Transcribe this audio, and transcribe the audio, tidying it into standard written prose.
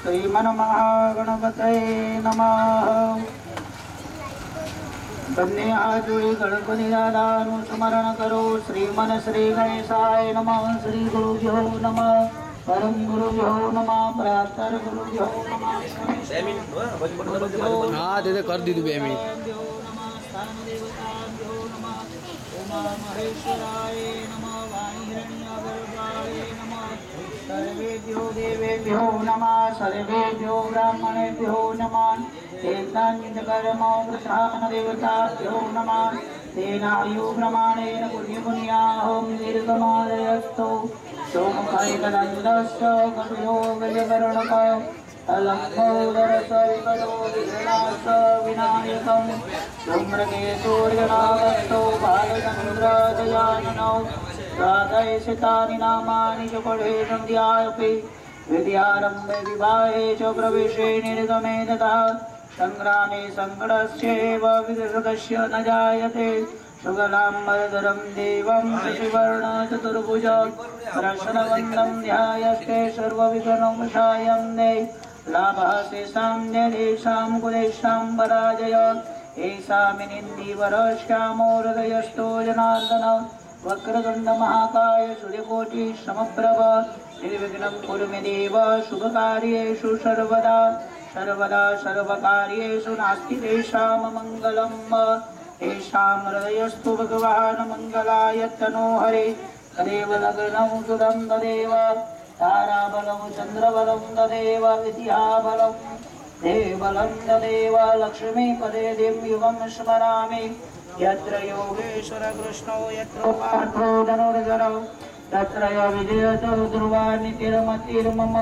श्रीमन्महागणपतये नमः। બંને હાથ જોડી ગણપતિ દાદાનું સ્મરણ કરો। શ્રીમન શ્રી ગણેશાય નમઃ। શ્રી ગુરુભ્યો નમઃ। પરમ ગુરુભ્યો નમઃ। પ્રાતર ગુરુભ્યો નમઃ। हाँ दे कर दी 2 मिनट। महेश्वराय नमः। वाणिहिरण्यगर्भाय नमः। सर्वेभ्यो देवेभ्यो नमः। सर्वेभ्यो ब्राह्मणेभ्यो नमः। तेनान्यकर्मो प्रधानदेवताभ्यो नमः। तेनायु प्रमाणेन पुण्यपुण्याहं दीर्घमालयस्तु। सोमकैकदण्डश्च कटुयो गजकर्णक अलम्बोदरसविकटो विघ्नाश विनायकं। धूम्रकेतुर्यनागस्थो बालचन्द्रदयाननौ। राधयसितानि नामानि च पठे सन्ध्यायपि। विद्यारम्भे विवाहे च प्रवेशे निर्गमे तथा संग्रामे संकटस्यैव विघ्नस्य न जायते। शुक्लाम्बरधरं देवं शशिवर्णचतुर्भुज प्रसन्नवदनं ध्यायस्ते सर्वविघ्नोपशान्तये। लाभः शेषां जनेषां कुलेषां पराजय। एषामिनिन्दीवरश्यामो हृदयस्थो जनार्दन। वक्रतुण्डमहाकाय सूर्यकोटि समप्रभ। निर्विघ्नं कुरु मे देव शुभकार्येषु सर्वदा। सर्वदा सर्वकार्येषु नास्ति तेषां मङ्गलम्। तेषां हृदयस्तु भगवान् मङ्गलाय तनोहरे। तदेव लग्नं सुदं तदेव ताराबलं चन्द्रबलं तदेव विद्याबलं देवबलं तदेव लक्ष्मीपदे दिव्यं स्मरामि। यत्र योगेश्वर कृष्णो यत्र पार्थो धनुर्धरौ तत्र विजयतो ध्रुवा नितिर्मतिर्मम।